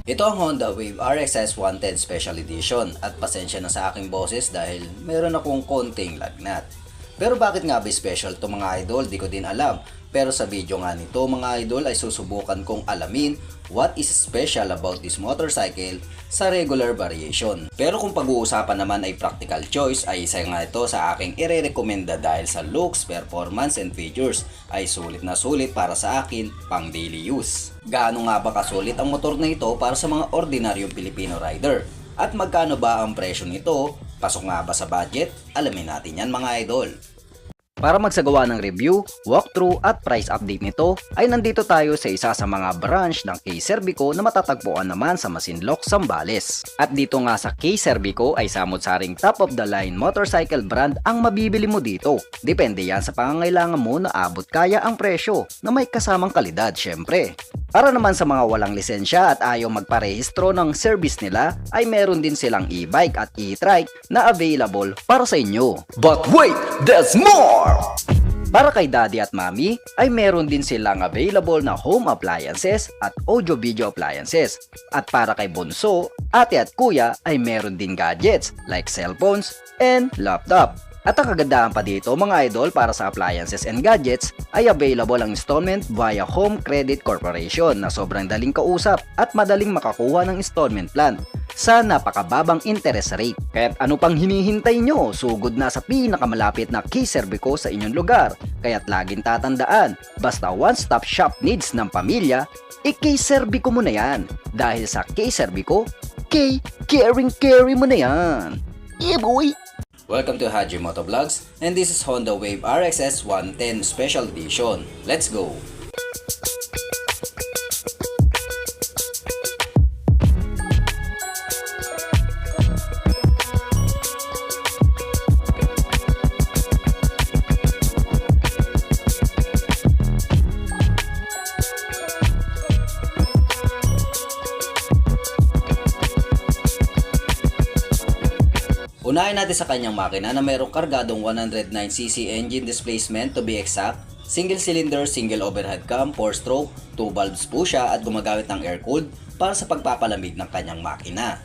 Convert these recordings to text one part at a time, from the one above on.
Ito ang Honda Wave RXS 110 Special Edition at pasensya na sa aking boses dahil meron akong konting lagnat. Pero bakit nga ba special to mga idol? Di ko din alam. Pero sa video nga nito mga idol ay susubukan kong alamin what is special about this motorcycle sa regular variation. Pero kung pag-uusapan naman ay practical choice ay isa nga ito sa aking ire-recommenda dahil sa looks, performance and features ay sulit na sulit para sa akin pang daily use. Gaano nga ba kasulit ang motor na ito para sa mga ordinaryong Pilipino rider? At magkano ba ang presyo nito? Pasok nga ba sa budget? Alamin natin yan mga idol. Para magsagawa ng review, walkthrough at price update nito ay nandito tayo sa isa sa mga branch ng K-Serbico na matatagpuan naman sa Masinloc, Zambales. At dito nga sa K-Serbico ay samot-saring top of the line motorcycle brand ang mabibili mo dito. Depende yan sa pangangailangan mo na abot kaya ang presyo na may kasamang kalidad syempre. Para naman sa mga walang lisensya at ayaw magparehistro ng service nila ay meron din silang e-bike at e-trike na available para sa inyo. But wait, there's more! Para kay daddy at mommy ay meron din silang available na home appliances at audio-video appliances. At para kay bunso, ate at kuya ay meron din gadgets like cellphones and laptop. At ang kagandahan pa dito mga idol para sa appliances and gadgets ay available ang installment via Home Credit Corporation na sobrang daling kausap at madaling makakuha ng installment plan sa napakababang interest rate. Kaya't ano pang hinihintay nyo? Sugod na sa pinakamalapit na K-Serbico sa inyong lugar. Kaya't laging tatandaan, basta one-stop shop needs ng pamilya, K-Serbico mo na yan. Dahil sa K-Serbico, caring mo na yan. Yeah boy! Welcome to Haji Motovlogs, and this is Honda Wave RXS 110 Special Edition. Let's go! Unahin natin sa kanyang makina na mayroong kargadong 109cc engine displacement to be exact, single cylinder, single overhead cam, 4-stroke, 2 valves po siya at gumagamit ng air-cooled para sa pagpapalamig ng kanyang makina.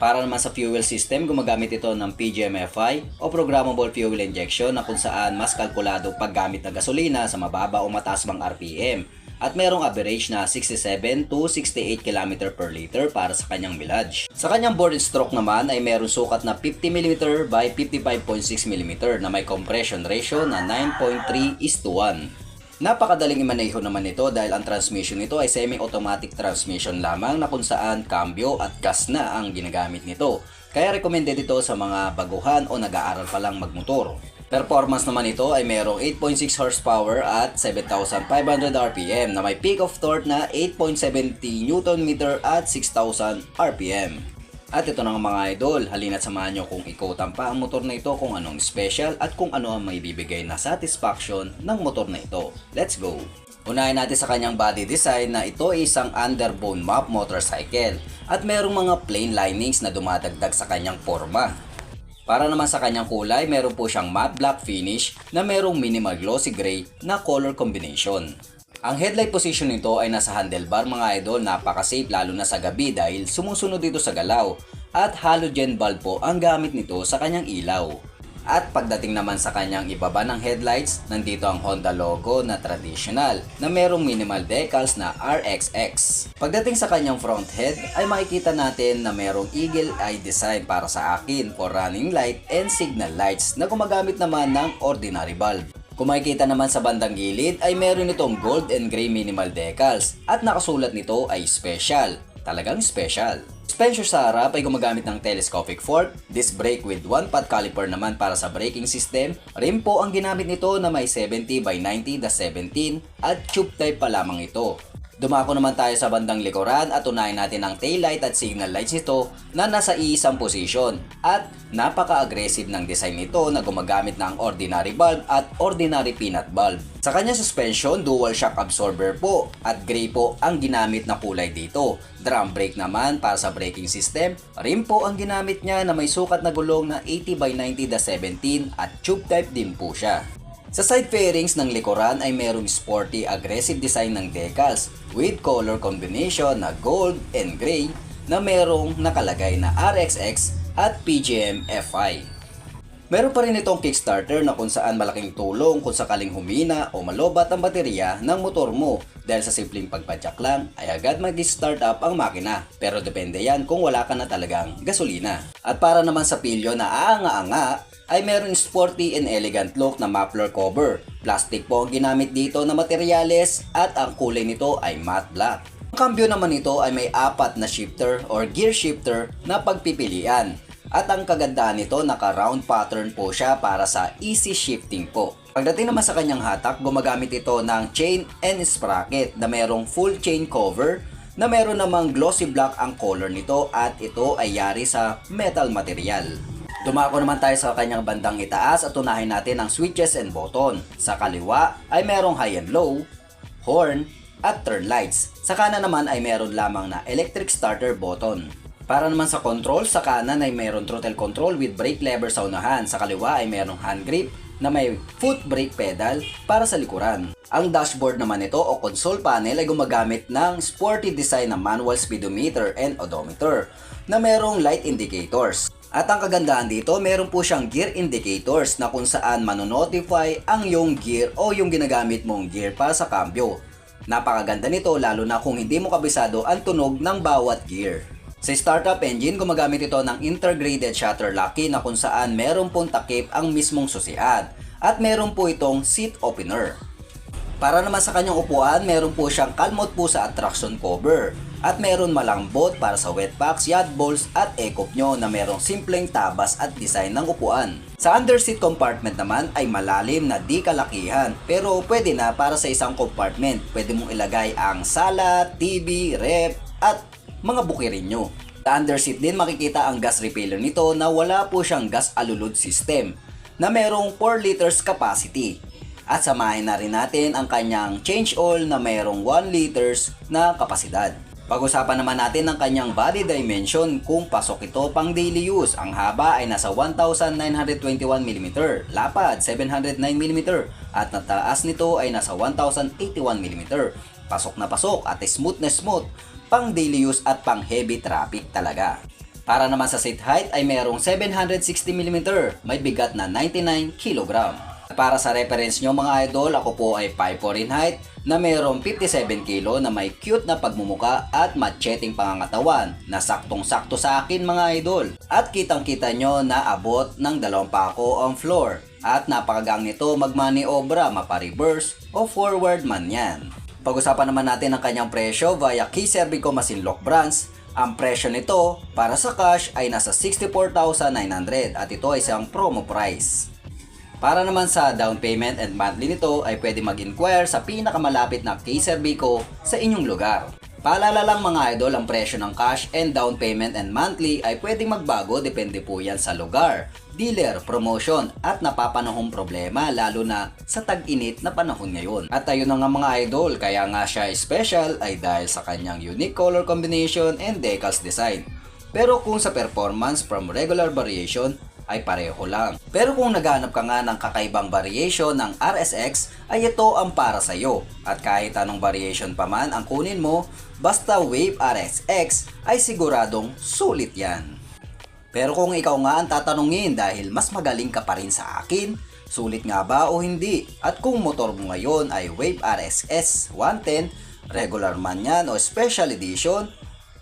Para naman sa fuel system, gumagamit ito ng PGM-FI o Programmable Fuel Injection na kung saan mas kalkulado paggamit ng gasolina sa mababa o mataas mang RPM. At merong average na 67 to 68 km per liter para sa kanyang mileage. Sa kanyang bore and stroke naman ay merong sukat na 50mm by 55.6mm na may compression ratio na 9.3:1. Napakadaling imaneho naman ito dahil ang transmission nito ay semi-automatic transmission lamang na kung saan cambio at gas na ang ginagamit nito. Kaya recommended ito sa mga baguhan o nag-aaral pa lang magmotor. Performance naman ito ay merong 8.6 horsepower at 7,500 RPM na may peak of torque na 8.70 Nm at 6,000 RPM. At ito na nga mga idol, halina't samahan nyo kung ikutan pa ang motor na ito kung anong special at kung ano ang maibibigay na satisfaction ng motor na ito. Let's go! Unahin natin sa kanyang body design na ito ay isang underbone map motorcycle at merong mga plain linings na dumadagdag sa kanyang forma. Para naman sa kanyang kulay, meron po siyang matte black finish na merong minimal glossy gray na color combination. Ang headlight position nito ay nasa handlebar mga idol, napaka-safe lalo na sa gabi dahil sumusunod dito sa galaw. At halogen bulb po ang gamit nito sa kanyang ilaw. At pagdating naman sa kanyang ibaba ng headlights, nandito ang Honda logo na traditional na merong minimal decals na RXX. Pagdating sa kanyang front head ay makikita natin na merong eagle eye design para sa akin for running light and signal lights na gumagamit naman ng ordinary bulb. Kung makikita naman sa bandang gilid ay meron itong gold and gray minimal decals at nakasulat nito ay special. Talagang special. Suspension sa harap ay gumagamit ng telescopic fork, disc brake with 1-pot caliper naman para sa braking system, rim po ang ginamit nito na may 70 by 90/17 at tube type pa lamang ito. Dumako naman tayo sa bandang likuran at unahin natin ang taillight at signal lights nito na nasa iisang posisyon at napaka-aggressive ng design nito na gumagamit ng ordinary bulb at ordinary peanut bulb. Sa kanya suspension, dual shock absorber po at gray po ang ginamit na kulay dito. Drum brake naman para sa braking system, rim po ang ginamit niya na may sukat na gulong na 80 by 90/17 at tube type din po siya. Sa side fairings ng likuran ay merong sporty aggressive design ng decals with color combination na gold and gray na merong nakalagay na RXX at PGM FI. Meron pa rin itong kickstarter na kung saan malaking tulong kung sakaling humina o malobat ang baterya ng motor mo dahil sa simpleng pagpadyak lang ay agad mag-start up ang makina. Pero depende yan kung wala ka na talagang gasolina. At para naman sa pilyo na aanga-anga ay meron sporty and elegant look na muffler cover. Plastic po ang ginamit dito na materyales at ang kulay nito ay matte black. Ang kambyo naman nito ay may 4 na shifter or gear shifter na pagpipilian. At ang kagandahan nito, naka-round pattern po siya para sa easy shifting po. Pagdating naman sa kanyang hatak, gumagamit ito ng chain and sprocket na merong full chain cover na meron namang glossy black ang color nito at ito ay yari sa metal material. Dumako naman tayo sa kanyang bandang itaas at unahin natin ang switches and button. Sa kaliwa ay merong high and low, horn at turn lights. Sa kanan naman ay meron lamang na electric starter button. Para naman sa control, sa kanan ay mayroon throttle control with brake lever sa unahan. Sa kaliwa ay mayroong hand grip na may foot brake pedal para sa likuran. Ang dashboard naman nito o console panel ay gumagamit ng sporty design na manual speedometer and odometer na mayroong light indicators. At ang kagandahan dito, meron po siyang gear indicators na kung saan manonotify ang iyong gear o yung ginagamit mong gear para sa cambio. Napakaganda nito lalo na kung hindi mo kabisado ang tunog ng bawat gear. Sa startup engine, gumagamit ito ng integrated shutter lock key na kung saan meron pong takip ang mismong susian at meron po itong seat opener. Para naman sa kanyang upuan, meron po siyang kalmot po sa attraction cover at meron malambot para sa wet packs, yacht balls at ekop nyo na merong simpleng tabas at design ng upuan. Sa underseat compartment naman ay malalim na di kalakihan pero pwede na para sa isang compartment. Pwede mong ilagay ang sala, TV, ref at mga bukirin nyo. Sa underseat din makikita ang gas refiller nito na wala po siyang gas alulod system na merong 4 liters capacity. At samahin na rin natin ang kanyang change oil na merong 1 liters na kapasidad. Pag-usapan naman natin ang kanyang body dimension kung pasok ito pang daily use. Ang haba ay nasa 1,921mm, lapad 709mm at nataas nito ay nasa 1,081mm. Pasok na pasok at smooth na smooth, pang daily use at pang heavy traffic talaga. Para naman sa seat height ay merong 760mm, may bigat na 99kg. Para sa reference nyo mga idol, ako po ay 5'4" in height na merong 57kg na may cute na pagmumuka at macheting pangangatawan na saktong-sakto sa akin mga idol. At kitang-kita nyo na abot ng 2 pako ang floor at napakagang nito magmaniobra, mapa-reverse o forward man yan. Pag-usapan naman natin ang kanyang presyo via Key Servico Masinloc branch. Ang presyo nito para sa cash ay nasa 64,900 at ito ay isang promo price. Para naman sa down payment and monthly nito ay pwede mag-inquire sa pinakamalapit na Key Servico sa inyong lugar. Paalala lang mga idol, ang presyo ng cash and down payment and monthly ay pwedeng magbago depende po yan sa lugar, dealer, promotion at napapanahong problema lalo na sa tag-init na panahon ngayon. At ayun na nga mga idol, kaya nga siya special ay dahil sa kanyang unique color combination and decals design. Pero kung sa performance from regular variation ay pareho lang. Pero kung naghanap ka nga ng kakaibang variation ng RSX ay ito ang para sa iyo. At kahit anong variation pa man ang kunin mo, basta Wave RSX ay siguradong sulit yan. Pero kung ikaw nga ang tatanungin dahil mas magaling ka pa rin sa akin, sulit nga ba o hindi? At kung motor mo ngayon ay Wave RSS 110, regular man yan o special edition,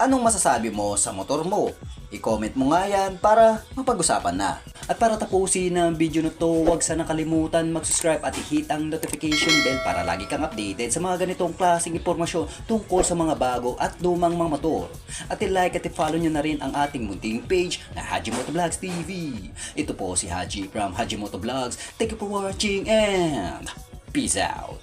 anong masasabi mo sa motor mo? I-comment mo nga yan para mapag-usapan na. At para tapusin ang video na to, huwag sana kalimutan mag-subscribe at i-hit ang notification bell para lagi kang updated sa mga ganitong klaseng impormasyon tungkol sa mga bago at lumang mga motor. At i-like at i-follow nyo na rin ang ating munting page na Haji Moto Vlogs TV. Ito po si Haji from Haji Moto Vlogs. Thank you for watching and peace out!